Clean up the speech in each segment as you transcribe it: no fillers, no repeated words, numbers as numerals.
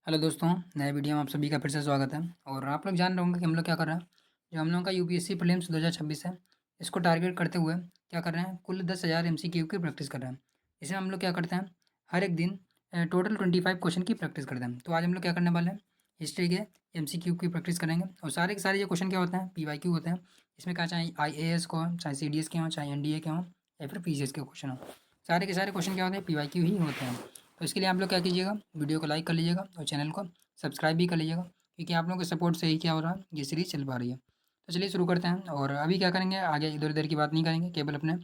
Hello दोस्तों, नए video में आप सभी का फिर से स्वागत है। और आप लोग जान रहे होंगे कि हम लोग क्या कर रहे हैं। जो हम लोगों का यूपीएससी प्रीलिम्स 2026 है, इसको टारगेट करते हुए क्या कर रहे हैं, कुल 10,000 एमसीक्यू की प्रैक्टिस कर रहे हैं। इसमें हम लोग क्या करते हैं, हर एक दिन टोटल 25 क्वेश्चन की प्रैक्टिस करते हैं। तो आज हम लोग क्या करने वाले हैं, हिस्ट्री के एमसीक्यू की प्रैक्टिस करेंगे। और सारे के सारे ये क्वेश्चन क्या होते हैं, पीवाईक्यू होते हैं। इसमें क्या, चाहे आईएएस को हो, चाहे सीडीएस के हों, चाहे एनडीए के हों, या फिर पीसीएस के क्वेश्चन हो, सारे के सारे क्वेश्चन क्या होते हैं, पीवाईक्यू ही होते हैं। तो इसके लिए आप लोग क्या कीजिएगा, वीडियो को लाइक कर लीजिएगा और चैनल को सब्सक्राइब भी कर लीजिएगा, क्योंकि आप लोगों के सपोर्ट से ही क्या हो रहा है, ये सीरीज़ चल पा रही है। तो चलिए शुरू करते हैं। और अभी क्या करेंगे, आगे इधर उधर की बात नहीं करेंगे, केवल अपने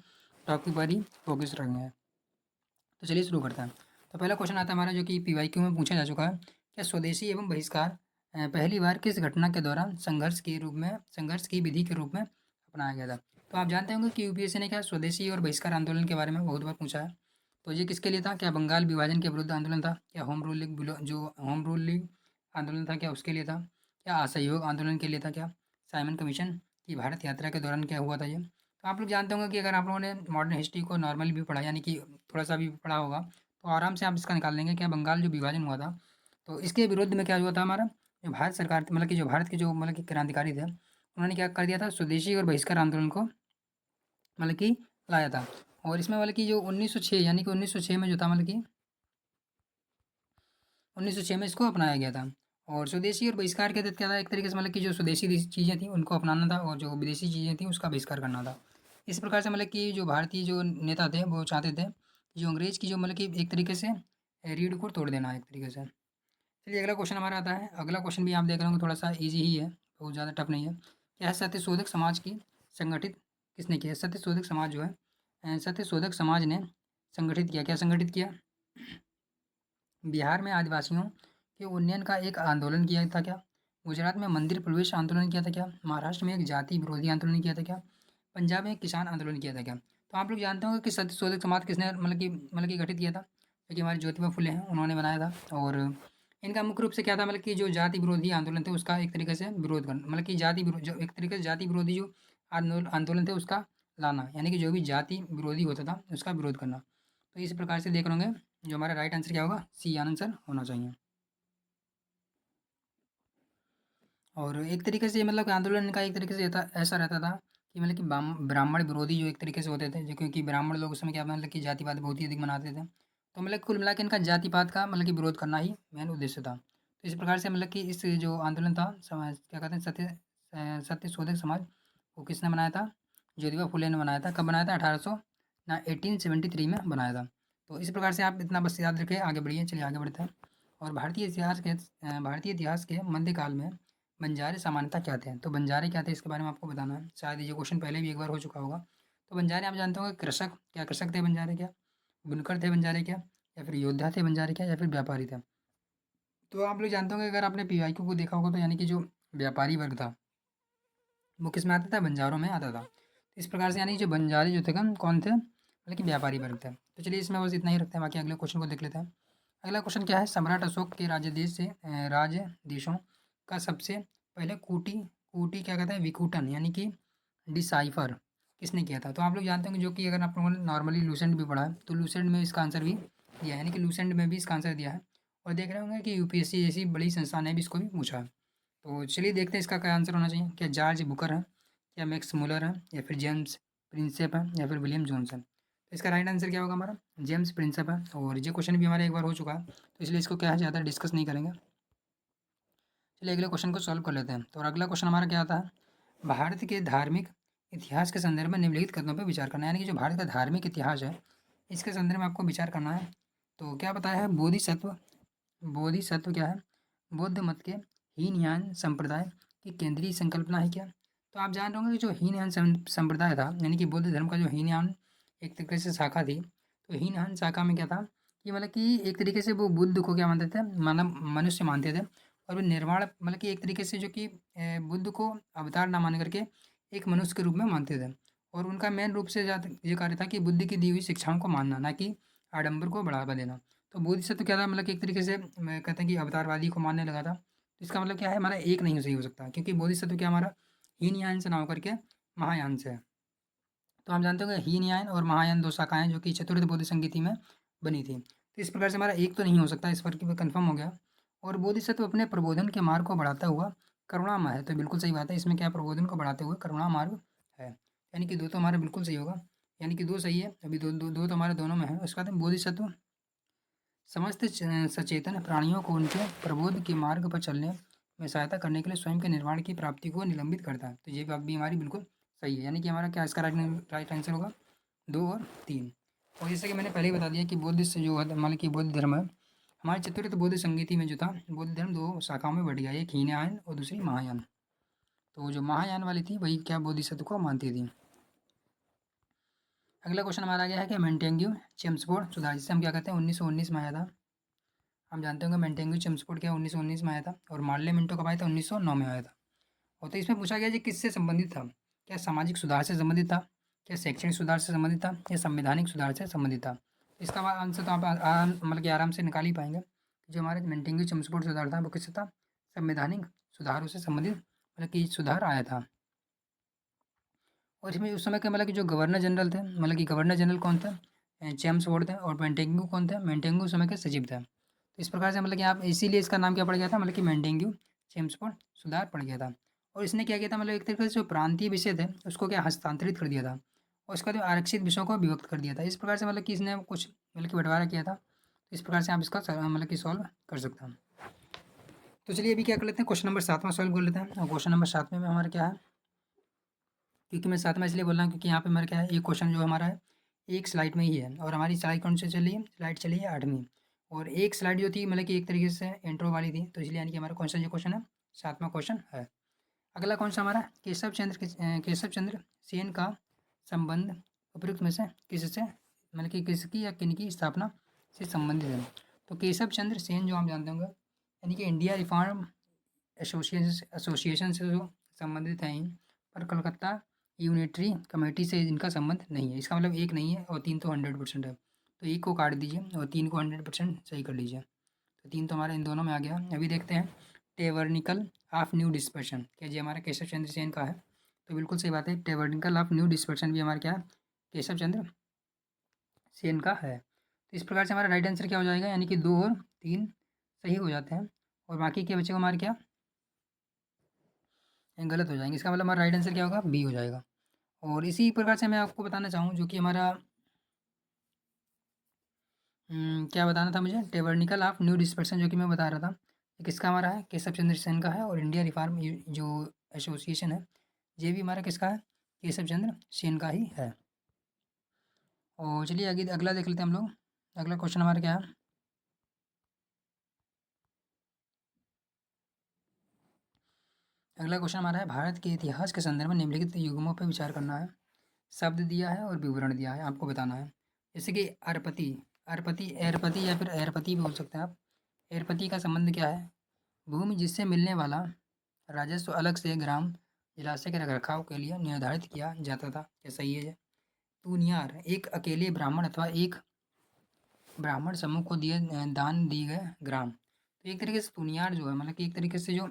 टॉपिक पर ही फोकस रखेंगे। तो चलिए शुरू करते हैं। तो पहला क्वेश्चन आता है हमारा, जो कि पीवाईक्यू में पूछा जा चुका है। क्या स्वदेशी एवं बहिष्कार पहली बार किस घटना के दौरान संघर्ष की विधि के रूप में अपनाया गया था। तो आप जानते होंगे कि यूपीएससी ने क्या स्वदेशी और बहिष्कार आंदोलन के बारे में बहुत बार पूछा है। तो ये किसके लिए था, क्या बंगाल विभाजन के विरुद्ध आंदोलन था, क्या होम रूलिंग आंदोलन था, क्या उसके लिए था, क्या असहयोग आंदोलन के लिए था, क्या साइमन कमीशन की भारत यात्रा के दौरान क्या हुआ था ये। तो आप लोग जानते होंगे कि अगर आप लोगों ने मॉडर्न हिस्ट्री को नॉर्मली भी पढ़ा, यानी कि थोड़ा सा भी पढ़ा होगा, तो आराम से आप इसका निकाल लेंगे। क्या बंगाल जो विभाजन हुआ था, तो इसके विरुद्ध में क्या हुआ था हमारा, जो भारत सरकार मतलब कि जो भारत के जो मतलब कि क्रांतिकारी थे, उन्होंने क्या कर दिया था, स्वदेशी और बहिष्कार आंदोलन को मतलब कि लाया था। और इसमें मतलब कि जो 1906 यानी कि 1906 में जो था, मतलब कि 1906 में इसको अपनाया गया था। और स्वदेशी और बहिष्कार के तहत क्या था, एक तरीके से मतलब कि जो स्वदेशी चीज़ें थी उनको अपनाना था, और जो विदेशी चीज़ें थी उसका बहिष्कार करना था। इस प्रकार से मतलब कि जो भारतीय जो नेता थे वो चाहते थे कि जो अंग्रेज़ की जो मतलब कि एक तरीके से रीढ़ को तोड़ देना एक तरीके से। चलिए अगला क्वेश्चन हमारा आता है। अगला क्वेश्चन भी आप देख रहे होंगे, थोड़ा सा ईजी ही है, बहुत ज़्यादा टफ नहीं है। क्या है, सत्यशोधक समाज की संगठित किसने किया। सत्यशोधक समाज जो है, सत्यशोधक समाज ने संगठित किया, क्या संगठित किया, बिहार में आदिवासियों के उन्नयन का एक आंदोलन किया था क्या, गुजरात में मंदिर प्रवेश आंदोलन किया था क्या, महाराष्ट्र में एक जाति विरोधी आंदोलन किया था क्या, पंजाब में एक किसान आंदोलन किया था क्या। तो आप लोग जानते होंगे कि सत्यशोधक समाज किसने मतलब कि गठित किया था, क्योंकि हमारे ज्योतिबा फुले हैं, उन्होंने बनाया था। और इनका मुख्य रूप से क्या था, मतलब कि जो जाति विरोधी आंदोलन थे उसका एक तरीके से विरोध करना, मतलब कि जो एक तरीके से जाति विरोधी जो आंदोलन थे उसका लाना, यानी कि जो भी जाति विरोधी होता था उसका विरोध करना। तो इस प्रकार से देख रहे होंगे, जो हमारा राइट आंसर क्या होगा, सी आंसर होना चाहिए। और एक तरीके से मतलब कि आंदोलन का एक तरीके से ऐसा रहता था कि मतलब कि ब्राह्मण विरोधी जो एक तरीके से होते थे, जो क्योंकि ब्राह्मण लोग उस समय क्या मतलब कि जातिवाद बहुत ही अधिक मनाते थे। तो मतलब कुल मिला के इनका जातिवाद का मतलब कि विरोध करना ही मेन उद्देश्य था। तो इस प्रकार से मतलब कि इस जो आंदोलन था, समाज क्या कहते हैं, सत्यशोधक समाज, वो किसने बनाया था, ज्योतिबा फुले ने बनाया था। कब बनाया था, 1800 ना 1873 में बनाया था। तो इस प्रकार से आप इतना बस याद रखें, आगे बढ़िए। चलिए आगे बढ़ते हैं। और भारतीय इतिहास के मध्यकाल में बंजारे सामान्यतः क्या थे। तो बंजारे क्या थे, इसके बारे में आपको बताना है। शायद ये क्वेश्चन पहले भी एक बार हो चुका होगा। तो बंजारे आप जानते होंगे, कृषक, क्या कृषक थे बंजारे, क्या बुनकर थे बंजारे, क्या या फिर योद्धा थे बंजारे, क्या या फिर व्यापारी थे। तो आप लोग जानते होंगे, अगर आपने पीवाईक्यू को देखा होगा, तो यानी कि जो व्यापारी वर्ग था वो किस में आता था, बंजारों में आता था। तो इस प्रकार से यानी कि जो बंजारे जो थे कौन थे, मतलब कि व्यापारी वर्ग थे। तो चलिए इसमें बस इतना ही रखते हैं, बाकी अगले क्वेश्चन को देख लेते हैं। अगला क्वेश्चन क्या है, सम्राट अशोक के राज्य देशों का सबसे पहले कूटी कूटी क्या कहते हैं, विकूटन यानी कि डिसाइफर किसने किया था। तो आप लोग जानते होंगे, जो कि अगर आप लोगों ने नॉर्मली लूसेंट भी पढ़ा है, तो लूसेंट में इसका आंसर भी दिया है, यानी कि लूसेंट में भी इसका आंसर दिया है। और देख रहे होंगे कि यूपीएससी जैसी बड़ी संस्थान ने भी इसको भी पूछा है। तो चलिए देखते हैं इसका क्या आंसर होना चाहिए। क्या जॉर्ज बुकर है, क्या मैक्स मुलर है, या फिर जेम्स प्रिंसेप है, या फिर विलियम जोन्स है। तो इसका राइट आंसर क्या होगा हमारा, जेम्स प्रिंसेप है। और ये क्वेश्चन भी हमारा एक बार हो चुका है, तो इसलिए इसको क्या है, ज़्यादा डिस्कस नहीं करेंगे। चलिए अगले क्वेश्चन को सॉल्व कर लेते हैं। तो और अगला क्वेश्चन हमारा क्या आता है, भारत के धार्मिक इतिहास के संदर्भ में निम्नलिखित कथनों पर विचार करना है, यानी कि जो भारत का धार्मिक इतिहास है इसके संदर्भ में आपको विचार करना है। तो क्या बताया है, बोधिसत्व बोधिसत्व क्या है, बौद्ध मत के हीनयान संप्रदाय की केंद्रीय संकल्पना है क्या। तो आप जान रहे होंगे कि जो हीनयान संप्रदाय था, यानी कि बौद्ध धर्म का जो हीनयान एक तरीके से शाखा थी, तो हीनयान शाखा में क्या था कि मतलब कि एक तरीके से वो बुद्ध को क्या मानते थे, मानव मनुष्य मानते थे। और वो निर्वाण मतलब कि एक तरीके से जो कि बुद्ध को अवतार ना मान करके एक मनुष्य के रूप में मानते थे। और उनका मेन रूप से ये कार्य था कि बुद्ध की दी हुई शिक्षाओं को मानना, ना कि आडंबर को बढ़ावा देना। तो बोधिसत्व क्या था, मतलब कि एक तरीके से मैं कहते हैं कि अवतारवादी को मानने लगा था। तो इसका मतलब क्या है, हमारा एक नहीं सही हो सकता, क्योंकि बोधिसत्व क्या हमारा हीनयान से ना होकर के महायान से है। तो आप जानते हो कि हीनयान और महायान दो शाखाएं जो कि चतुर्थ बोधि संगीति में बनी थी। तो इस प्रकार से हमारा एक तो नहीं हो सकता, इस पर कन्फर्म हो गया। और बोधिसत्व अपने प्रबोधन के मार्ग को बढ़ाता हुआ करुणामय है। तो बिल्कुल सही बात है, इसमें क्या प्रबोधन को बढ़ाते हुए करुणा मार्ग है, यानी कि 2 तो हमारा बिल्कुल सही होगा, यानी कि 2 सही है, अभी 2 तो हमारे दोनों में है। उसके बाद बोधिसत्व समस्त सचेतन प्राणियों को उनके प्रबोध के मार्ग पर चलने में सहायता करने के लिए स्वयं के निर्वाण की प्राप्ति को निलंबित करता है। तो ये बात भी हमारी बिल्कुल सही है, यानी कि हमारा क्या इसका राइट आंसर होगा 2 और 3। और जैसे कि मैंने पहले ही बता दिया कि बौद्ध से जो है मान लो कि बौद्ध धर्म है, हमारे चतुर्थ बौद्ध संगीति में जो था, बौद्ध धर्म 2 शाखाओं में बढ़ गया, एक हीनयान और दूसरी महायान। तो जो महायान वाली थी वही क्या बोधिसत्व को मानती थी। अगला क्वेश्चन हमारा आ गया है कि मेंटेग्यू चेम्सफोर्ड सुधार, जिसे हम क्या कहते हैं 1919 में आया था। हम जानते होंगे मेंटेग्यू चेम्सफोर्ड क्या 1919 में आया था, और मार्ले मिंटो कब आया था 1909 में आया था। और तो इसमें पूछा गया जी किससे संबंधित था, क्या सामाजिक सुधार से संबंधित था, क्या शैक्षणिक सुधार से संबंधित था, या संवैधानिक सुधार से संबंधित था। इसका आंसर तो आप मतलब कि आराम से निकाल ही पाएंगे। जो हमारे मेंटेग्यू चेम्सफोर्ड सुधार था वो किससे था, संवैधानिक सुधारों से संबंधित मतलब कि सुधार आया था। और इसमें उस समय के मतलब कि जो गवर्नर जनरल थे, मतलब कि गवर्नर जनरल कौन थे, चेम्सफोर्ड थे, और मेंटेग्यू कौन थे, मेंटेग्यू उस समय के सचिव थे। तो इस प्रकार से मतलब कि आप इसीलिए इसका नाम क्या पड़ गया था, मतलब कि मेंटेग्यू चेम्सफोर्ड सुधार पड़ गया था। और इसने क्या किया था, मतलब एक तरीके से जो प्रांतीय विषय थे उसको क्या हस्तांतरित कर दिया था, और उसका जो आरक्षित विषयों को विभक्त कर दिया था। इस प्रकार से मतलब कि इसने कुछ मतलब कि बंटवारा किया था। तो इस प्रकार से आप इसका मतलब कि सॉल्व कर सकते हैं। तो चलिए अभी क्या कर लेते हैं, क्वेश्चन नंबर 7 में सॉल्व कर लेते हैं। और क्वेश्चन नंबर 7 में हमारा क्या है, क्योंकि मैं 7 में इसलिए बोल रहा हूँ क्योंकि यहाँ पे हमारा क्या है, ये क्वेश्चन जो हमारा है एक स्लाइड में ही है, और हमारी स्लाइड कौन सी चली है, स्लाइड चली है 8वीं। और एक स्लाइड जो थी मतलब कि एक तरीके से इंट्रो वाली थी, तो इसलिए यानी कि हमारा कौन सा जो क्वेश्चन है 7वां क्वेश्चन है। अगला कौन सा हमारा, केशव चंद्र सेन का संबंध उपयुक्त में से किससे मतलब कि किसकी या किनकी स्थापना से संबंधित है। तो केशव चंद्र सेन जो हम जानते होंगे, यानी कि इंडिया रिफॉर्म एसोसिएशन से जो संबंधित हैं, पर कलकत्ता यूनिटरी कमेटी से इनका संबंध नहीं है। इसका मतलब एक नहीं है, और 3 तो 100% है। तो एक को काट दीजिए और 3 को 100% सही कर लीजिए। तो 3 तो हमारा इन दोनों में आ गया। अभी देखते हैं टेवर्निकल ऑफ न्यू डिस्पर्शन, क्या जी हमारा केशव चंद्र सेन का है। तो बिल्कुल सही बात है, टेवर्निकल ऑफ न्यू डिस्पर्शन भी हमारा क्या है, केशव चंद्र सेन का है। तो इस प्रकार से हमारा राइट आंसर क्या हो जाएगा, यानी कि 2 और 3 सही हो जाते हैं, और बाकी के बच्चे को हमारे क्या गलत हो जाएंगे। इसका मतलब हमारा राइट आंसर क्या होगा, बी हो जाएगा। और इसी प्रकार से मैं आपको बताना चाहूँ जो कि हमारा क्या बताना था मुझे, टेवर्निकल ऑफ न्यू डिस्पर्सन जो कि मैं बता रहा था, ये किसका हमारा है, केशव चंद्र सेन का है। और इंडिया रिफॉर्म जो एसोसिएशन है, ये भी हमारा किसका है, केशव चंद्र सेन का ही है। और चलिए आगे अगला देख लेते हैं हम लोग। अगला क्वेश्चन हमारा क्या है, अगला क्वेश्चन हमारा है भारत के इतिहास के संदर्भ में निम्नलिखित युग्मों पर विचार करना है। शब्द दिया है और विवरण दिया है, आपको बताना है। जैसे कि अर्पति, अर्पति एरपति या फिर एरपति भी बोल सकते हैं आप। एरपति का संबंध क्या है, भूमि जिससे मिलने वाला राजस्व अलग से ग्राम जलाशय के रखरखाव के लिए निर्धारित किया जाता था, क्या सही है। तूनियार एक अकेले ब्राह्मण अथवा एक ब्राह्मण समूह को दिए दान दिए गए ग्राम। तो एक तरीके से तूनियार जो है मतलब कि एक तरीके से जो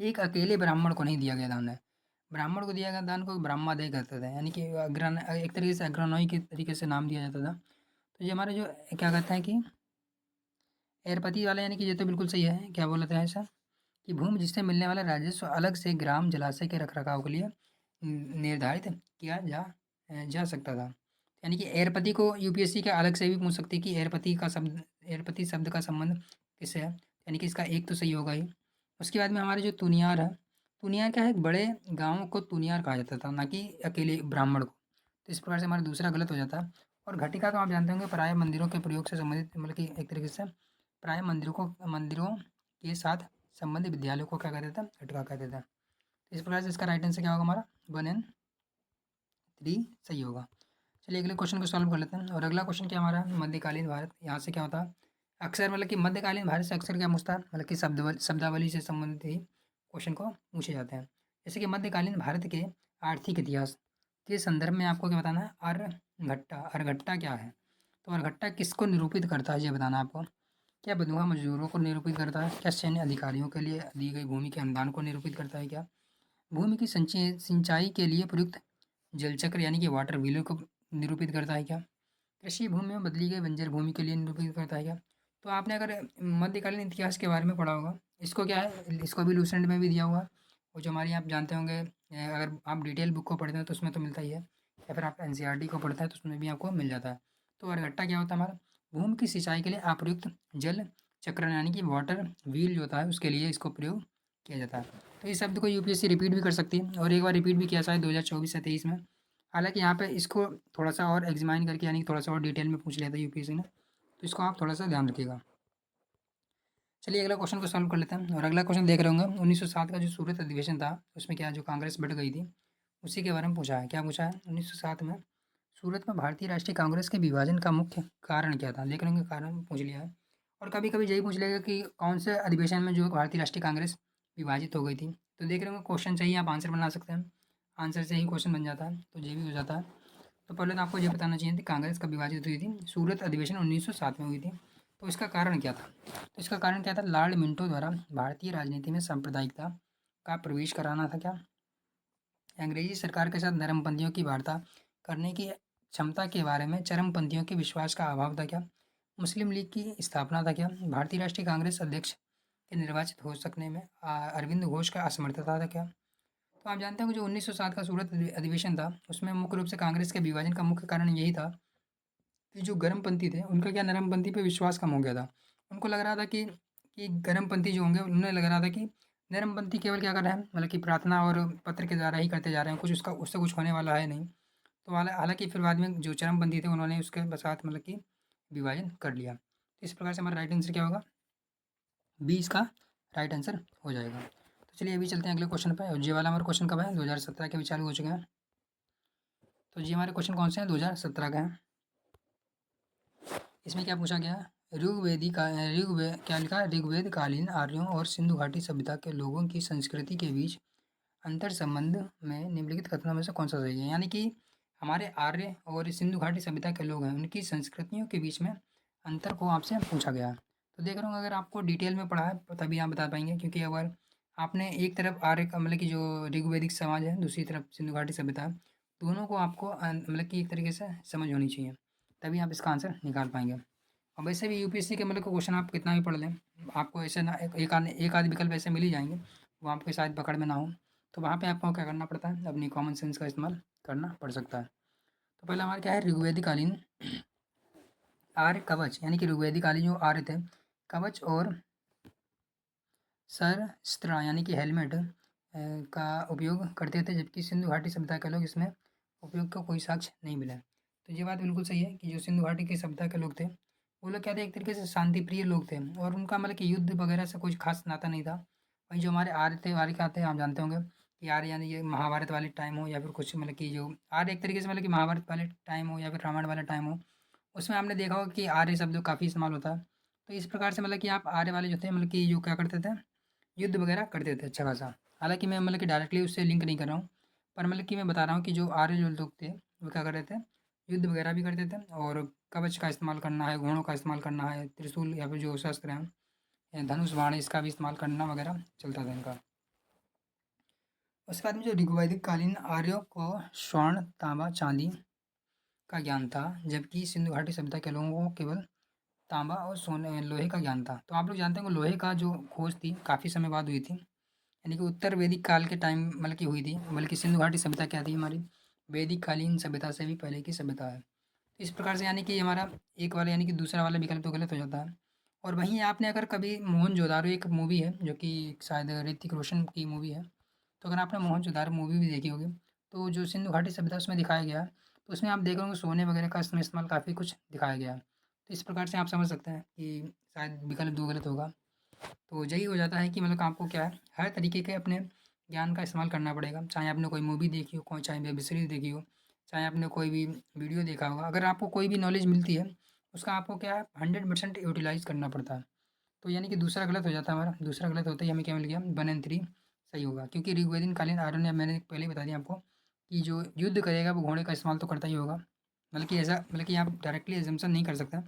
एक अकेले ब्राह्मण को नहीं दिया गया दान है, ब्राह्मण को दिया गया दान को ब्रह्मादय कहते थे, यानी कि एक तरीके से अग्रनोई के तरीके से नाम दिया जाता था। तो ये हमारे जो क्या कहते हैं कि एरपति वाला, यानी कि ये तो बिल्कुल सही है। क्या बोलते हैं ऐसा कि भूमि जिससे मिलने वाला राजस्व अलग से ग्राम जलाशय के रखरखाव के लिए निर्धारित किया जा सकता था। यानी कि एरपति को यूपीएससी के अलग से भी पूछ सकती है कि एरपति शब्द का संबंध किससे है, यानी कि इसका एक तो सही होगा ही। उसके बाद में हमारे जो तुनियार है, तुनियार क्या है, एक बड़े गाँव को तुनियार कहा जाता था, ना कि अकेले ब्राह्मण को। तो इस प्रकार से हमारा दूसरा गलत हो जाता है। और घटिका तो आप जानते होंगे प्राय मंदिरों के प्रयोग से संबंधित, मतलब कि एक तरीके से प्राय मंदिरों के साथ संबंधित विद्यालयों को क्या कहते थे, घटिका कहते थे। तो इस प्रकार से इसका राइट आंसर क्या होगा हमारा 1 एंड 3 सही होगा। चलिए अगले क्वेश्चन को सॉल्व कर लेते हैं। और अगला क्वेश्चन क्या हमारा है, मध्यकालीन भारत। यहाँ से क्या होता है, अक्सर मतलब कि मध्यकालीन भारत से अक्सर क्या पूछता है, मतलब कि शब्दावली से संबंधित ही क्वेश्चन को पूछे जाते हैं। जैसे कि मध्यकालीन भारत के आर्थिक इतिहास के संदर्भ में आपको क्या बताना है, अर्घट्टा, अर्घट्टा क्या है। तो अर्घट्टा किसको निरूपित करता है ये बताना है आपको। क्या बंधुआ मजदूरों को निरूपित करता है, क्या सैन्य अधिकारियों के लिए दी गई भूमि के अनुदान को निरूपित करता है, क्या भूमि की सिंचाई के लिए प्रयुक्त जलचक्र यानी कि वाटर व्हीलर को निरूपित करता है, क्या कृषि भूमि में बदली गई बंजर भूमि के लिए निरूपित करता है, क्या तो आपने अगर मध्यकालीन इतिहास के बारे में पढ़ा होगा, इसको क्या है, इसको भी लूसेंट में भी दिया हुआ है। और जो हमारी आप जानते होंगे, अगर आप डिटेल बुक को पढ़ते हैं तो उसमें तो मिलता ही है, या फिर आप एनसीईआरटी को पढ़ते हैं तो उसमें भी आपको मिल जाता है। तो अरगट्टा क्या होता है हमारा, भूमि की सिंचाई के लिए अप्रयुक्त जल चक्रण यानी कि वाटर व्हील जो होता है उसके लिए इसको प्रयोग किया जाता है। तो इस शब्द को यूपीएससी रिपीट भी कर सकती है, और एक बार रिपीट भी किया शायद 2024 या 23 में। हालांकि यहाँ पे इसको थोड़ा सा और एग्जामाइन करके यानी कि थोड़ा सा और डिटेल में पूछ लिया था यूपीएससी ने, तो इसको आप थोड़ा सा ध्यान रखिएगा। चलिए अगला क्वेश्चन को सॉल्व कर लेते हैं। और अगला क्वेश्चन देख रहे होंगे, 1907 का जो सूरत अधिवेशन था उसमें क्या जो कांग्रेस बढ़ गई थी, उसी के बारे में पूछा है। क्या पूछा है, 1907 में सूरत में भारतीय राष्ट्रीय कांग्रेस के विभाजन का मुख्य कारण क्या था। देख रहे होंगे कारण पूछ लिया है। और कभी कभी यही पूछ लेगा कि कौन से अधिवेशन में जो भारतीय राष्ट्रीय कांग्रेस विभाजित हो गई थी। तो देख रहे होंगे क्वेश्चन चाहिए, आप आंसर बना सकते हैं, आंसर से ही क्वेश्चन बन जाता है, तो ये भी हो जाता है। तो पहले तो आपको ये बताना चाहिए थी कांग्रेस कब विभाजित हुई थी। सूरत अधिवेशन 1907 में हुई थी। तो इसका कारण क्या था, तो इसका कारण क्या था, लॉर्ड मिंटो द्वारा भारतीय राजनीति में सांप्रदायिकता का प्रवेश कराना था। क्या, अंग्रेजी सरकार के साथ नरमपंथियों की वार्ता करने की क्षमता के बारे में चरमपंथियों के विश्वास का अभाव था। क्या, मुस्लिम लीग की स्थापना था। क्या, भारतीय राष्ट्रीय कांग्रेस अध्यक्ष के निर्वाचित हो सकने में अरविंद घोष का असमर्थता था। क्या, तो आप जानते हैं कि जो 1907 का सूरत अधिवेशन था उसमें मुख्य रूप से कांग्रेस के विभाजन का मुख्य कारण यही था कि जो गर्मपंथी थे उनका क्या नरमपंथी पे विश्वास कम हो गया था। उनको लग रहा था कि गर्मपंथी जो होंगे उन्हें लग रहा था कि नरमपंथी केवल क्या कर रहे हैं, मतलब कि प्रार्थना और पत्र के द्वारा ही करते जा रहे हैं, कुछ उसका उससे कुछ होने वाला है नहीं। तो हालांकि फिर बाद में जो चरमपंथी थे उन्होंने उसके साथ मतलब कि विभाजन कर लिया। तो इस प्रकार से हमारा राइट आंसर क्या होगा, बी इसका राइट आंसर हो जाएगा। तो चलिए अभी चलते हैं अगले क्वेश्चन पे। और ये वाला हमारा क्वेश्चन कब है, 2017 के भी चालू हो चुके हैं। तो ये हमारे क्वेश्चन कौन से हैं, 2017 का है। इसमें क्या पूछा गया है, ऋग्वेद क्या लिखा है, ऋग्वेद कालीन आर्यों और सिंधु घाटी सभ्यता के लोगों की संस्कृति के बीच अंतर संबंध में निम्नलिखित कथनों में से कौन सा सही है। यानी कि हमारे आर्य और सिंधु घाटी सभ्यता के लोग हैं, उनकी संस्कृतियों के बीच में अंतर को आपसे पूछा गया है। तो देख रहा हूँ अगर आपको डिटेल में पढ़ा है तभी आप बता पाएंगे, क्योंकि अगर आपने एक तरफ आर्य का मतलब कि जो ऋग्वैदिक समाज है, दूसरी तरफ सिंधु घाटी सभ्यता है, दोनों को आपको मतलब कि एक तरीके से समझ होनी चाहिए, तभी आप इसका आंसर निकाल पाएंगे। और वैसे भी यूपीएससी के मतलब को क्वेश्चन आप कितना भी पढ़ लें, आपको ऐसे ना एक आध विकल्प ऐसे मिल ही जाएंगे वो आपके शायद पकड़ में ना हो, तो वहाँ पे आपको क्या करना पड़ता है, अपनी कॉमन सेंस का इस्तेमाल करना पड़ सकता है। तो पहला हमारा क्या है, ऋग्वेदिकालीन आर्य कवच, यानी कि ऋग्वेदिकालीन जो आर्य थे कवच और शस्त्र यानी कि हेलमेट का उपयोग करते थे, जबकि सिंधु घाटी सभ्यता के लोग इसमें उपयोग का कोई साक्ष्य नहीं मिला। तो ये बात बिल्कुल सही है कि जो सिंधु घाटी की सभ्यता के लोग थे वो लोग क्या थे, एक तरीके से शांति प्रिय लोग थे, और उनका मतलब कि युद्ध वगैरह से कुछ खास नाता नहीं था। वहीं जो हमारे आर्य थे, आर्य क्या थे आप जानते होंगे कि आर्य यानी ये महाभारत वाले टाइम हो या फिर कुछ मतलब कि जो आर्य एक तरीके से मतलब कि महाभारत वाले टाइम हो या फिर रामायण वाला टाइम हो, उसमें आपने देखा होगा कि आर्य शब्द काफ़ी इस्तेमाल होता है। तो इस प्रकार से मतलब कि आप आर्य वाले जो थे मतलब कि जो क्या करते थे, युद्ध वगैरह करते थे अच्छा खासा। हालाँकि मैं मतलब कि डायरेक्टली उससे लिंक नहीं कर रहा हूँ, पर मतलब कि मैं बता रहा हूँ कि जो आर्य जो लोग थे, वो क्या कर रहे थे, युद्ध वगैरह भी करते थे, और कवच का इस्तेमाल करना है, घोड़ों का इस्तेमाल करना है, त्रिशूल या फिर जो शस्त्र हैं, धनुष बाण इसका भी इस्तेमाल करना वगैरह चलता था इनका। उसके बाद में जो ऋग्वैदिक कालीन आर्यों को स्वर्ण, तांबा, चांदी का ज्ञान था, जबकि सिंधु घाटी सभ्यता के लोगों को केवल तांबा और सोने लोहे का ज्ञान था। तो आप लोग जानते हैं कि लोहे का जो खोज थी काफ़ी समय बाद हुई थी, यानी कि उत्तर वैदिक काल के टाइम मतलब की हुई थी, बल्कि सिंधु घाटी सभ्यता क्या थी हमारी, वैदिक कालीन सभ्यता से भी पहले की सभ्यता है। तो इस प्रकार से यानी कि हमारा एक वाला यानी कि दूसरा वाला विकल्प तो गलत हो जाता है। और वहीं आपने अगर कभी मोहनजोदारो एक मूवी है जो कि शायद ऋतिक रोशन की मूवी है, तो अगर आपने मोहनजोदारो मूवी भी देखी होगी, तो जो सिंधु घाटी सभ्यता उसमें दिखाया गया है, तो उसमें आप देख रहे होंगे सोने वगैरह का इसमें इस्तेमाल काफ़ी कुछ दिखाया गया है। तो इस प्रकार से आप समझ सकते हैं कि शायद विकल्प दो गलत होगा। तो यही हो जाता है कि मतलब आपको क्या है, हर तरीके के अपने ज्ञान का इस्तेमाल करना पड़ेगा, चाहे आपने कोई मूवी देखी हो, कोई चाहे वेब सीरीज़ देखी हो, चाहे आपने कोई भी वीडियो देखा होगा, अगर आपको कोई भी नॉलेज मिलती है उसका आपको क्या है 100% यूटिलाइज़ करना पड़ता है। तो यानी कि दूसरा गलत हो जाता है हमारा, दूसरा गलत होता ही हमें क्या मिल गया, 1 एंड 3 सही होगा, क्योंकि ऋग्वेदीन कालीन आर्यों ने मैंने पहले ही बता दिया आपको कि जो युद्ध करेगा वो घोड़े का इस्तेमाल तो करता ही होगा। मतलब कि ऐसा मतलब कि आप डायरेक्टली एजम्पशन नहीं कर सकते,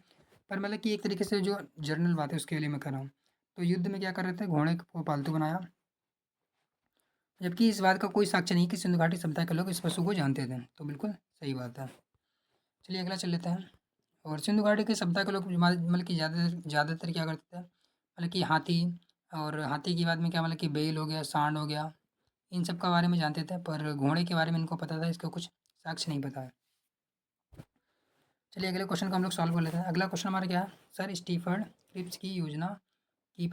पर मतलब कि एक तरीके से जो जनरल बात है उसके लिए मैं कर रहा हूँ। तो युद्ध में क्या कर रहे थे, घोड़े को पालतू बनाया, जबकि इस बात का कोई साक्ष्य नहीं कि सिंधु घाटी सभ्यता के लोग इस पशु को जानते थे। तो बिल्कुल सही बात है। चलिए अगला चल लेते हैं। और सिंधु घाटी की सभ्यता के लोग मतलब कि ज़्यादातर क्या करते थे, मतलब कि हाथी, और हाथी के बाद में क्या मतलब कि बैल हो गया, सांड हो गया, इन सब के बारे में जानते थे, पर घोड़े के बारे में इनको पता था, इसका कुछ साक्ष्य नहीं पता है। चलिए अगले क्वेश्चन को हम लोग सॉल्व कर लेते हैं। अगला क्वेश्चन हमारा क्या है, सर स्टीफर्ड क्रिप्स की योजना की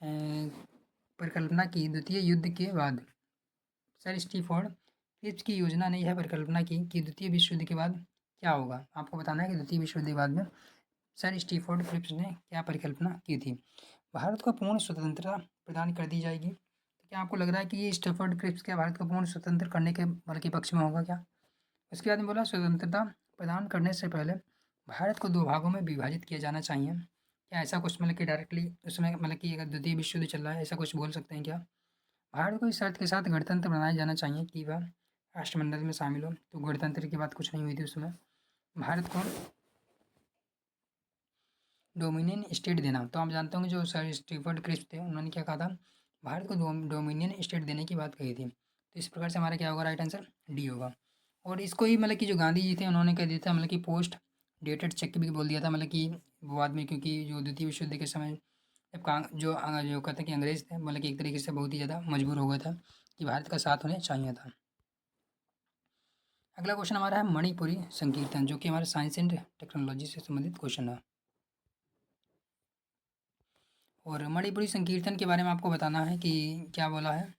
अ, परिकल्पना की द्वितीय युद्ध के बाद। सर स्टीफोर्ड क्रिप्स की योजना ने यह परिकल्पना की कि द्वितीय विश्व युद्ध के बाद क्या होगा। आपको बताना है कि द्वितीय विश्व युद्ध के बाद में सर स्टीफोर्ड क्रिप्स ने क्या परिकल्पना की थी। भारत को पूर्ण स्वतंत्रता प्रदान कर दी जाएगी। तो क्या आपको लग रहा है कि ये स्टीफोर्ड क्रिप्स क्या भारत को पूर्ण स्वतंत्र करने के मतलब के पक्ष में होगा क्या? उसके बाद में बोला स्वतंत्रता प्रदान करने से पहले भारत को 2 भागों में विभाजित किया जाना चाहिए। क्या ऐसा कुछ मतलब कि डायरेक्टली उसमें मतलब कि अगर द्वितीय विश्व युद्ध चल रहा है, ऐसा कुछ बोल सकते हैं क्या? भारत को इस शर्त के साथ गणतंत्र बनाया जाना चाहिए कि वह राष्ट्रमंडल में शामिल हो। तो गणतंत्र की बात कुछ नहीं हुई थी उसमें। भारत को डोमिनियन स्टेट देना, तो आप जानते होंगे जो सर स्टीफर्ड क्रिप्स थे उन्होंने क्या कहा था, भारत को डोमिनियन स्टेट देने की बात कही थी। तो इस प्रकार से हमारा क्या होगा, राइट आंसर डी होगा। और इसको ही मतलब कि जो गांधी जी थे उन्होंने कह दिया था मतलब कि पोस्ट डेटेड चेक भी बोल दिया था, मतलब कि बाद में, क्योंकि जो द्वितीय विश्व युद्ध के समय जब जो कहते हैं कि अंग्रेज थे मतलब कि एक तरीके से बहुत ही ज़्यादा मजबूर हो गया था कि भारत का साथ उन्हें चाहिए था। अगला क्वेश्चन हमारा है मणिपुरी संकीर्तन, जो कि हमारे साइंस एंड टेक्नोलॉजी से संबंधित क्वेश्चन है। और मणिपुरी संकीर्तन के बारे में आपको बताना है कि क्या बोला है,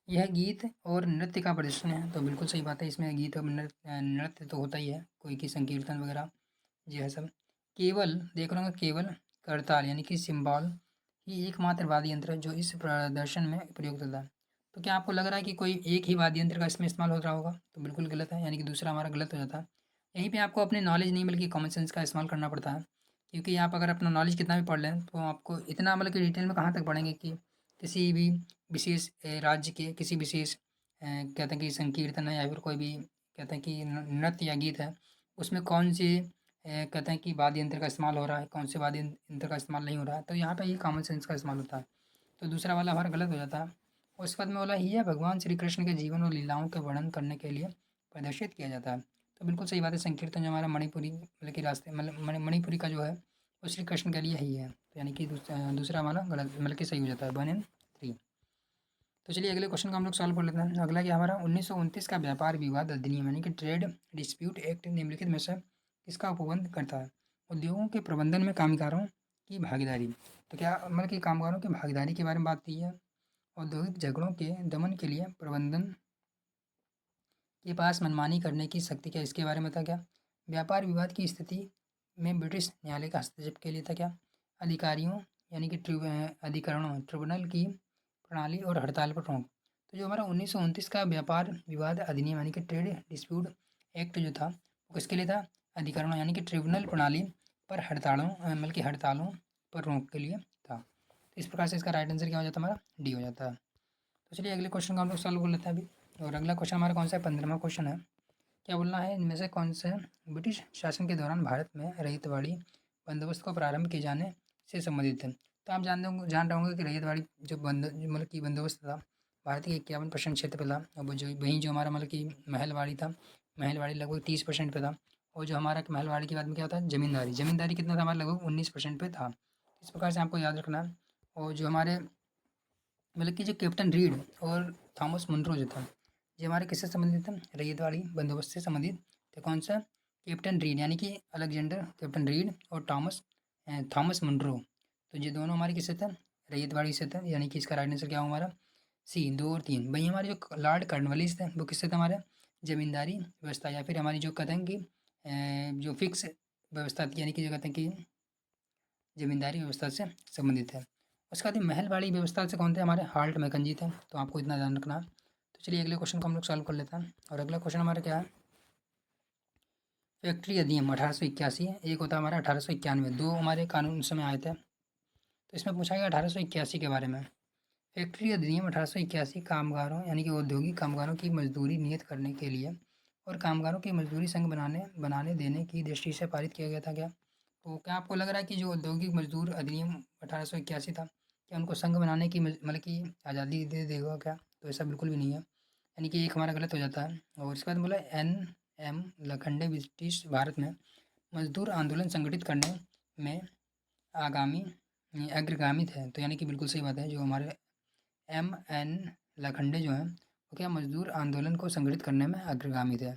यह गीत और नृत्य का प्रदर्शन है। तो बिल्कुल सही बात है, इसमें गीत और नृत्य तो होता ही है, कोई की संकीर्तन वगैरह जी है सब। केवल देख रहा हूँ, केवल करताल यानी कि सिम्बॉल ही एकमात्र वाद्य यंत्र है जो इस प्रदर्शन में प्रयुक्त होता है। तो क्या आपको लग रहा है कि कोई एक ही वाद्य यंत्र का इसमें इस्तेमाल हो रहा होगा? तो बिल्कुल गलत है, यानी कि दूसरा हमारा गलत हो जाता है। यहीं पे आपको अपने नॉलेज नहीं बल्कि कॉमन सेंस का इस्तेमाल करना पड़ता है, क्योंकि आप अगर अपना नॉलेज कितना भी पढ़ लें तो आपको इतना मतलब कि डिटेल में कहाँ तक पढ़ेंगे कि किसी भी विशेष राज्य के किसी विशेष कहते हैं कि संकीर्तन है या फिर कोई भी कहते हैं कि नृत्य या गीत है, उसमें कौन से कहते हैं कि वाद्य यंत्र का इस्तेमाल हो रहा है, कौन से वाद्य यंत्र का इस्तेमाल नहीं हो रहा है। तो यहाँ पे ही कॉमन सेंस का इस्तेमाल होता है। तो दूसरा वाला हमारा गलत हो जाता है। और उसके बाद में बोला यह भगवान श्री कृष्ण के जीवन और लीलाओं का वर्णन करने के लिए प्रदर्शित किया जाता है। तो बिल्कुल सही बात है, संकीर्तन जो हमारा मणिपुरी मतलब कि रास्ते मतलब मणिपुरी का जो है वो श्री कृष्ण के लिए ही है। तो यानी कि दूसरा हमारा गलत मतलब कि सही हो जाता है, 1 एंड 3। तो चलिए अगले क्वेश्चन को हम लोग सॉल्व कर लेते हैं। अगला क्या हमारा 1929 का व्यापार विवाद अधिनियम यानी कि ट्रेड डिस्प्यूट एक्ट निम्नलिखित में से किसका उपबंध करता है? उद्योगों के प्रबंधन में कामगारों की भागीदारी। तो क्या मतलब कि कामगारों की भागीदारी के बारे में बात की है। औद्योगिक झगड़ों के दमन के लिए प्रबंधन के पास मनमानी करने की शक्ति, क्या इसके बारे में था क्या? व्यापार विवाद की स्थिति में ब्रिटिश न्यायालय का हस्तक्षेप के लिए था क्या? अधिकारियों यानी कि अधिकरणों ट्रिब्यूनल की प्रणाली और हड़ताल पर रोक। तो जो हमारा 1929 का व्यापार विवाद अधिनियम यानी कि ट्रेड डिस्प्यूट एक्ट जो था वो किसके लिए था? अधिकरणों यानी कि ट्रिब्यूनल प्रणाली पर मतलब कि हड़तालों पर रोक के लिए था। तो इस प्रकार से इसका राइट आंसर क्या हो जाता है, हमारा डी हो जाता है। तो चलिए अगले क्वेश्चन को हम लोग सॉल्व कर लेते हैं अभी। और अगला क्वेश्चन हमारा कौन सा है, 15वां क्वेश्चन है। क्या बोलना है, इनमें से कौन से ब्रिटिश शासन के दौरान भारत में रहितवाड़ी बंदोबस्त को प्रारंभ किए जाने से संबंधित है? तो आप जान रहे होंगे कि रहितवाड़ी जो मतलब कि बंदोबस्त था, भारत के 51% क्षेत्र पे था। और वो जो वहीं जो हमारा मतलब कि महलवाड़ी था, महलवाड़ी लगभग 30% पे था। और जो हमारा महलवाड़ी के बाद में क्या होता है, जमींदारी, जमींदारी कितना था हमारा, लगभग 19% पे था। इस प्रकार से आपको याद रखना है। और जो हमारे मतलब कि जो कैप्टन रीड और थॉमस मुनरो जो था, ये हमारे किससे संबंधित था, रैयतवाड़ी बंदोबस्त से संबंधित थे। कौन सा? कैप्टन रीड यानी कि अलेक्जेंडर कैप्टन रीड और थॉमस मुनरो। तो ये दोनों हमारे किससे थे, रैयतवाड़ी से थे। यानी कि इसका राइट आंसर क्या होगा हमारा, सी 2 और 3। वहीं हमारे जो लॉर्ड कॉर्नवालिस थे वो किससे थे, हमारे जमींदारी व्यवस्था या फिर हमारी जो कहते हैं कि जो फिक्स व्यवस्था थी, यानी कि जो कहते हैं कि जमींदारी व्यवस्था से संबंधित है। उसके बाद महलवाड़ी व्यवस्था से कौन थे, हमारे हाल्ट मैकेंजी थे। तो आपको इतना ध्यान रखना है। तो चलिए अगले क्वेश्चन को हम लोग सॉल्व कर लेते हैं। और अगला क्वेश्चन हमारा क्या है, फैक्ट्री अधिनियम 1881, एक होता है हमारा 1891। दो हमारे कानून उस समय आए थे। तो इसमें पूछा गया 1881 के बारे में। फैक्ट्री अधिनियम 1881 कामगारों यानी कि औद्योगिक कामगारों की मजदूरी नियत करने के लिए और कामगारों की मजदूरी संघ बनाने बनाने देने की दृष्टि से पारित किया गया था क्या? तो क्या आपको लग रहा है कि जो औद्योगिक मजदूर अधिनियम 1881 था, क्या उनको संघ बनाने की मतलब कि आज़ादी दे देगा क्या? तो ऐसा बिल्कुल भी नहीं है, यानी कि एक हमारा गलत हो जाता है। और इसके बाद बोला एम लखनडे ब्रिटिश भारत में मजदूर आंदोलन संगठित करने में आगामी अग्रगामी थे। तो यानी कि बिल्कुल सही बात है, जो हमारे एम एन लखनडे जो हैं वो क्या मजदूर आंदोलन को संगठित करने में अग्रगामी थे।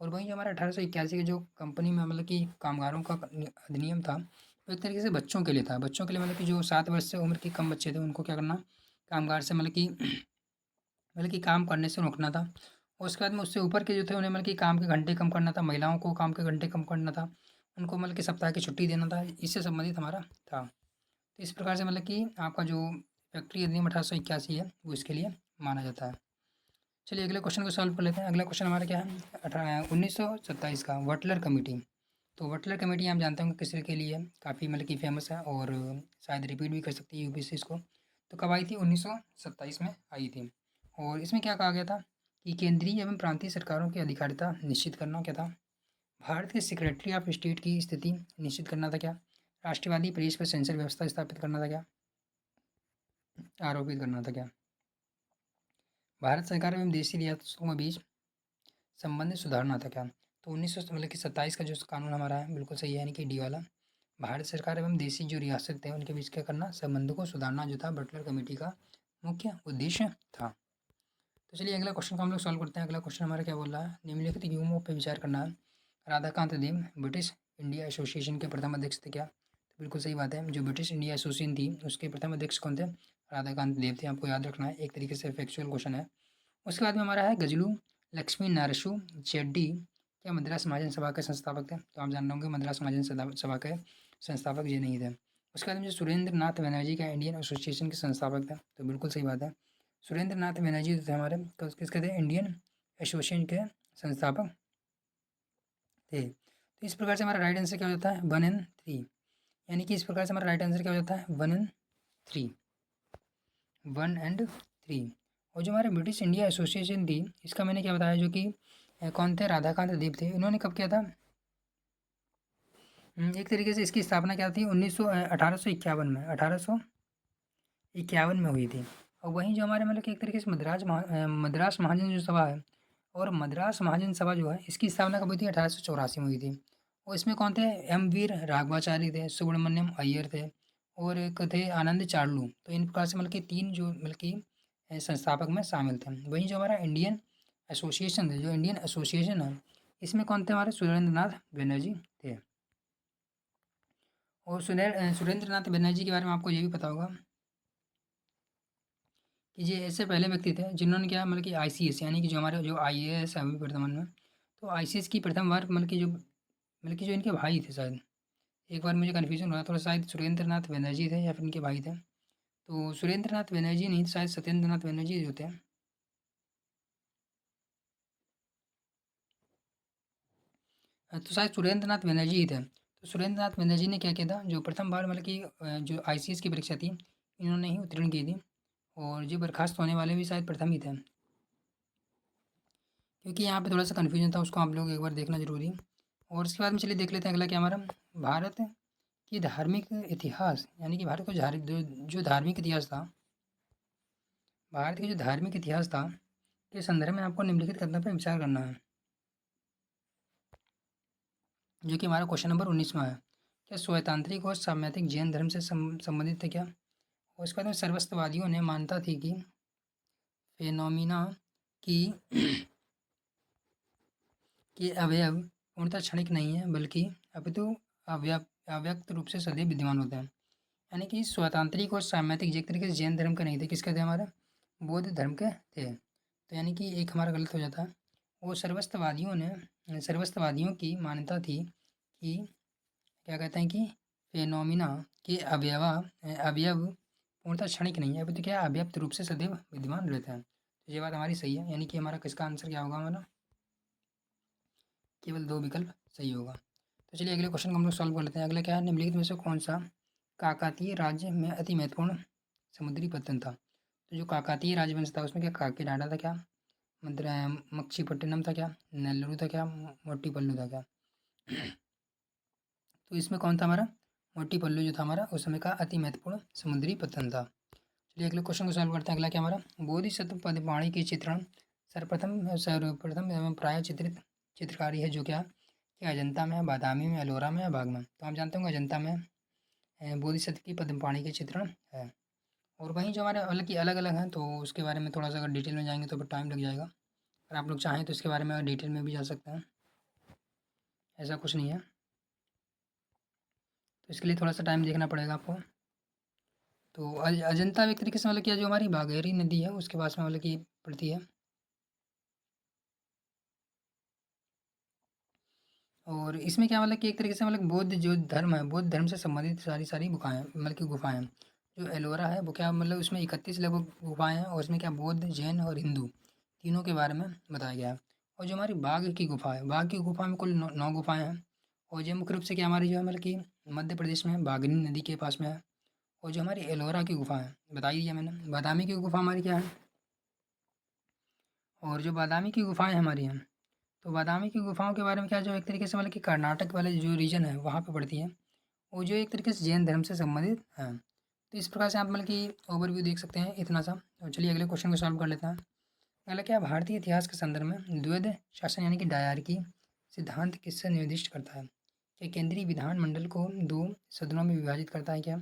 और वहीं जो हमारा 1881 के जो कंपनी में मतलब कि कामगारों का अधिनियम था, वो एक तरीके से बच्चों के लिए था। बच्चों के लिए मतलब कि जो 7 वर्ष से उम्र के कम बच्चे थे उनको क्या करना, कामगार से मतलब कि काम करने से रोकना था। और उसके बाद में उससे ऊपर के जो थे उन्हें मतलब कि काम के घंटे कम करना था, महिलाओं को काम के घंटे कम करना था, उनको मतलब कि सप्ताह की छुट्टी देना था, इससे संबंधित हमारा था। तो इस प्रकार से मतलब कि आपका जो फैक्ट्री अधिनियम 1881 है वो इसके लिए माना जाता है। चलिए अगले क्वेश्चन को सॉल्व कर लेते हैं। अगला क्वेश्चन हमारा क्या है, 1927 का वटलर कमेटी। तो वटलर कमेटी आप जानते होंगे किस के लिए काफ़ी मतलब कि फेमस है, और शायद रिपीट भी कर सकती है यूपीएससी इसको। तो कब आई थी, 1927 में आई थी। और इसमें क्या कहा गया था कि केंद्रीय एवं प्रांतीय सरकारों की अधिकारिता निश्चित करना क्या था, भारत के सेक्रेटरी ऑफ स्टेट की स्थिति निश्चित करना था क्या, राष्ट्रवादी प्रेस पर सेंसर व्यवस्था स्थापित करना था क्या, आरोपित करना था क्या, भारत सरकार एवं देशी रियासतों के बीच संबंध सुधारना था क्या। तो 1927 का जो कानून हमारा है बिल्कुल सही है, यानी कि डी वाला, भारत सरकार एवं देशी जो रियासत थे उनके बीच क्या करना, संबंधों को सुधारना जो था बटलर कमेटी का मुख्य उद्देश्य था। तो चलिए अगला क्वेश्चन को हम लोग सॉल्व करते हैं। अगला क्वेश्चन हमारा क्या बोल रहा है, निम्नलिखित युग्मों पर विचार करना है। राधाकांत देव ब्रिटिश इंडिया एसोसिएशन के प्रथम अध्यक्ष थे क्या, तो बिल्कुल सही बात है, जो ब्रिटिश इंडिया एसोसिएशन थी उसके प्रथम अध्यक्ष कौन थे, राधाकांत देव थे। आपको याद रखना है, एक तरीके से फैक्चुअल क्वेश्चन है। उसके बाद में हमारा है गजलू लक्ष्मी नरसू चेड्डी क्या मद्रास महाजन सभा के संस्थापक थे। तो आप जान रहे होंगे मद्रास महाजन सभा के संस्थापक ये नहीं थे। उसके बाद में जो सुरेंद्र नाथ बनर्जी का इंडियन एसोसिएशन के संस्थापक थे। तो बिल्कुल सही बात है, सुरेंद्र नाथ बनर्जी थे हमारे किसके थे, इंडियन एसोसिएशन के संस्थापक थे। तो इस प्रकार से हमारा राइट आंसर क्या हो जाता है, 1 and 3। यानी कि इस प्रकार से हमारा राइट आंसर क्या हो जाता है, 1 and 3, 1 and 3। और जो हमारे ब्रिटिश इंडिया एसोसिएशन थी इसका मैंने क्या बताया, जो कि कौन थे, राधाकांत देव थे। इन्होंने कब किया था, एक तरीके से इसकी स्थापना क्या थी, 1851 में, 1851 में हुई थी। और वहीं जो हमारे मतलब कि एक तरीके से मद्रास महाजन जो सभा है, और मद्रास महाजन सभा जो है इसकी स्थापना कब हुई थी, 1884 में हुई थी। और इसमें कौन थे, एम वीर राघवाचारी थे, सुब्रमण्यम अय्यर थे, और एक थे आनंद चार्लू। तो इन प्रकार से मतलब कि 3 जो मतलब कि संस्थापक में शामिल थे। वहीं जो हमारा इंडियन एसोसिएशन है, जो इंडियन एसोसिएशन है इसमें कौन थे, हमारे सुरेंद्र नाथ बनर्जी थे। और सुरेंद्र नाथ बनर्जी के बारे में आपको ये भी पता होगा कि ये ऐसे पहले व्यक्ति थे जिन्होंने क्या मतलब कि आईसीएस यानी कि जो हमारे जो आईएएस है अभी वर्तमान में, तो आईसीएस की प्रथम बार मतलब कि जो इनके भाई थे शायद, एक बार मुझे कन्फ्यूजन हुआ थोड़ा, शायद सुरेंद्र नाथ बनर्जी थे या फिर इनके भाई थे। तो सुरेंद्र नाथ बनर्जी नहीं, शायद सत्येंद्र नाथ बनर्जी जो थे, तो शायद सुरेंद्र नाथ बनर्जी ही थे। तो सुरेंद्र नाथ बनर्जी ने क्या किया था, जो प्रथम बार मतलब कि जो आईसीएस की परीक्षा थी इन्होंने ही उत्तीर्ण की थी। और जो बर्खास्त होने वाले भी शायद प्रथम ही थे, क्योंकि यहाँ पे थोड़ा सा कन्फ्यूजन था, उसको आप लोग एक बार देखना जरूरी। और उसके बाद में चलिए देख लेते हैं अगला क्या हमारा, भारत की धार्मिक इतिहास, यानी कि भारत को जो धार्मिक इतिहास था, भारत के जो धार्मिक इतिहास था के संदर्भ में आपको निम्नलिखित कथनों पर विचार करना है, जो कि हमारा क्वेश्चन नंबर 19वां है। क्या स्वैतांत्रिक और साम्यतिक जैन धर्म से संबंधित थे क्या। और उसके बाद में सर्वस्ववादियों ने मान्यता थी कि फेनोमिना की के अवयव पूर्णतः क्षणिक नहीं है, बल्कि अपितु अव्यक्त रूप से सदैव विद्यमान होते हैं। यानी कि स्वतांत्रिक और साम्यतिक एक तरीके से जैन धर्म के नहीं थे, किसके थे, हमारे बौद्ध धर्म के थे। तो यानी कि एक हमारा गलत हो जाता है। और सर्वस्ववादियों की मान्यता थी कि क्या कहते हैं कि फेनोमिना के अवयव पूर्णतः क्षणिक नहीं है, अभी तो क्या अव्यक्त रूप से सदैव विद्यमान रहते हैं। तो ये बात हमारी सही है, यानी कि हमारा किसका आंसर क्या होगा, हमारा केवल 2 विकल्प सही होगा। तो चलिए अगले क्वेश्चन को हम लोग सॉल्व कर लेते हैं। अगला क्या है, निम्नलिखित में से कौन सा काकतीय राज्य में अति महत्वपूर्ण समुद्री पत्तन था। तो जो काकतीय राजवंश था उसमें क्या काकीनाडा था क्या, मक्षीपट्टनम था क्या, नेल्लूर था क्या, मोटीपल्लू था क्या। तो इसमें कौन था हमारा, मोटीपल्लू जो था हमारा उस समय का अति महत्वपूर्ण समुद्री पत्तन था। चलिए अगले क्वेश्चन को सॉल्व करते हैं। अगला क्या हमारा, बोधिसत्व पदवाणी के चित्रण सर्वप्रथम एवं प्राय चित्रित चित्रकारी है जो कि अजंता में है, बादामी में, एलोरा में या बाघ में। तो आप जानते होंगे अजंता में बोधिसत्व की पद्मपाणि के चित्रण है। और वहीं जो हमारे मतलब कि अलग अलग हैं, तो उसके बारे में थोड़ा सा अगर डिटेल में जाएंगे तो फिर टाइम लग जाएगा। अगर आप लोग चाहें तो इसके बारे में डिटेल में भी जा सकते हैं, ऐसा कुछ नहीं है। तो इसके लिए थोड़ा सा टाइम देखना पड़ेगा आपको। तो अजंता एक तरीके से मतलब कि जो हमारी बाघेरी नदी है उसके पास में मतलब कि पड़ती है। और इसमें क्या मतलब कि एक तरीके से मतलब बौद्ध जो धर्म है, बौद्ध धर्म से संबंधित सारी सारी गुफाएँ मतलब कि गुफाएँ हैं। जो एलोरा है वो क्या मतलब उसमें 31 लगभग गुफाएँ हैं और उसमें क्या बौद्ध, जैन और हिंदू तीनों के बारे में बताया गया है। और जो हमारी बाघ की गुफा है, बाघ की गुफा में कुल 9 गुफाएँ हैं। और ये मुख्य रूप से क्या हमारी जो है मतलब कि मध्य प्रदेश में बाघनी नदी के पास में है। और जो हमारी एलोरा की गुफा है बता ही दिया मैंने। बादामी की गुफा हमारी क्या है, और जो बादामी की गुफाएँ हमारी हैं, तो बादामी की गुफाओं के बारे में क्या जो एक तरीके से मतलब कि कर्नाटक वाले जो रीजन है वहाँ पे पड़ती हैं। वो जो एक तरीके से जैन धर्म से संबंधित हैं। तो इस प्रकार से आप मतलब कि ओवरव्यू देख सकते हैं इतना सा। और चलिए अगले क्वेश्चन को सॉल्व कर लेते हैं। अगला क्या, भारतीय इतिहास के संदर्भ में द्वैध शासन यानी कि डायरकी सिद्धांत किससे निर्दिष्ट करता है? क्या केंद्रीय विधानमंडल को 2 सदनों में विभाजित करता है क्या?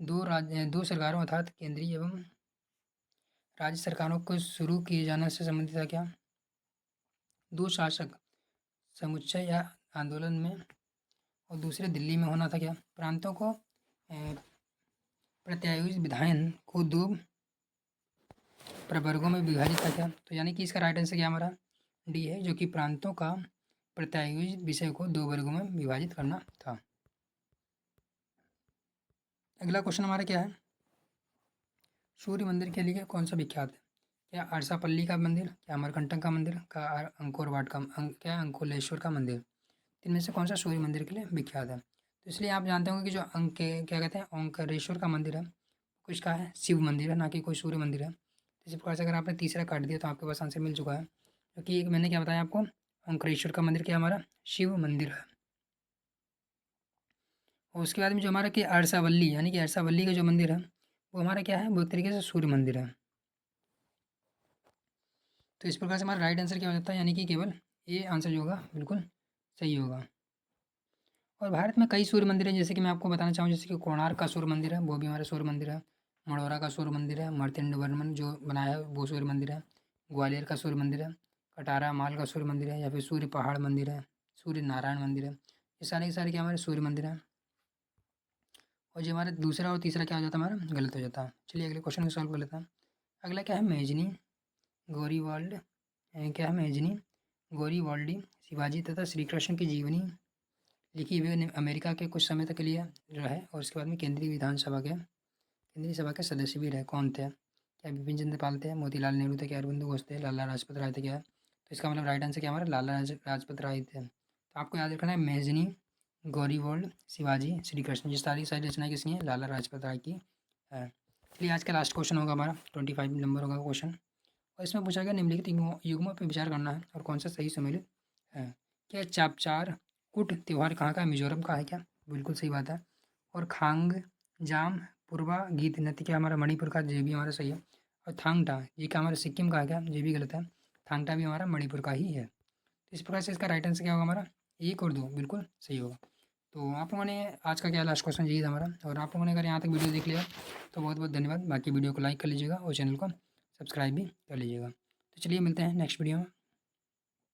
2 सरकारों अर्थात केंद्रीय एवं राज्य सरकारों को शुरू किए जाने से संबंधित है क्या? 2 शासक समुच्चय या आंदोलन में और दूसरे दिल्ली में होना था क्या? प्रांतों को प्रत्यायोजित विधायन को 2 प्रवर्गों में विभाजित था क्या? तो यानी कि इसका राइट आंसर क्या हमारा डी है, जो कि प्रांतों का प्रत्यायोजित विषय को 2 वर्गों में विभाजित करना था। अगला क्वेश्चन हमारा क्या है, सूर्य मंदिर के लिए कौन सा विख्यात है? क्या अरसापल्ली का मंदिर, क्या अमरकंटक का मंदिर, क्या अंकोरवाट का क्या अंकोलेश्वर का मंदिर? इनमें से कौन सा सूर्य मंदिर के लिए विख्यात है? तो इसलिए आप जानते होंगे कि जो क्या कहते हैं ओंकारेश्वर का मंदिर है कुछ का है शिव मंदिर है, ना कि कोई सूर्य मंदिर है। तो इसी प्रकार से अगर आपने तीसरा काट दिया तो आपके पास आंसर मिल चुका है, क्योंकि मैंने क्या बताया आपको, ओंकारेश्वर का मंदिर क्या हमारा शिव मंदिर है। और उसके बाद में जो हमारा कि अरसावल्ली यानी कि अरसावल्ली का जो मंदिर है वो हमारा क्या है, वो एक तरीके से सूर्य मंदिर है। तो इस प्रकार से हमारा राइट आंसर क्या हो जाता है, यानी कि केवल ये आंसर जो होगा बिल्कुल सही होगा। और भारत में कई सूर्य मंदिर हैं, जैसे कि मैं आपको बताना चाहूँ, जैसे कि कोणार्क का सूर्य मंदिर है वो भी हमारा सूर्य मंदिर है। मढ़ौरा का सूर्य मंदिर है, मार्तंडवर्मन जो बनाया है वो सूर्य मंदिर है। ग्वालियर का सूर्य मंदिर है, कटारा माल का सूर्य मंदिर है, या फिर सूर्य पहाड़ मंदिर है, सूर्य नारायण मंदिर है। ये सारे के सारे क्या हमारे सूर्य मंदिर हैं। और जो हमारा दूसरा और तीसरा क्या हो जाता है, हमारा गलत हो जाता है। चलिए अगले क्वेश्चन को सॉल्व कर लेते हैं। अगला क्या है, मेजनी गौरीवाल्ड क्या है, मेजनी गौरीवाल्डी शिवाजी तथा श्री कृष्ण की जीवनी लिखी हुई अमेरिका के कुछ समय तक के लिए रहे और उसके बाद में केंद्रीय सभा के सदस्य भी रहे। कौन थे? क्या बिपिन चंद्र पाल थे, मोतीलाल नेहरू थे, क्या अरविंदो घोष थे, लाला लाजपत राय थे क्या? तो इसका मतलब राइट आंसर क्या हमारा लाला लाजपत राय थे। तो आपको याद रखना है मेजनी गौरीवाल्ड शिवाजी श्री कृष्ण, ये सारी सारी रचनाएं किसकी हैं, लाला लाजपत राय की है। चलिए आज का लास्ट क्वेश्चन होगा हमारा 25 नंबर होगा क्वेश्चन। और इसमें पूछा गया निम्नलिखित युग्मों पर विचार करना है और कौन सा सही सम्मिलित है। क्या चापचार कुट त्योहार कहाँ का है, मिजोरम का है क्या? बिल्कुल सही बात है। और खांग जाम पूर्वा गीत नृत्य क्या हमारा मणिपुर का, ये भी हमारा सही है। और थांगटा ये क्या हमारा सिक्किम का है क्या? ये भी गलत है। थांगटा भी हमारा मणिपुर का ही है। तो इस प्रकार से इसका राइट आंसर क्या होगा हमारा 1 और 2 बिल्कुल सही होगा। तो आप लोगों ने आज का क्या लास्ट क्वेश्चन यही था हमारा। और आप लोगों ने अगर यहाँ तक वीडियो देख लिया तो बहुत बहुत धन्यवाद। बाकी वीडियो को लाइक कर लीजिएगा और चैनल को सब्सक्राइब भी कर लीजिएगा। तो चलिए मिलते हैं नेक्स्ट वीडियो में।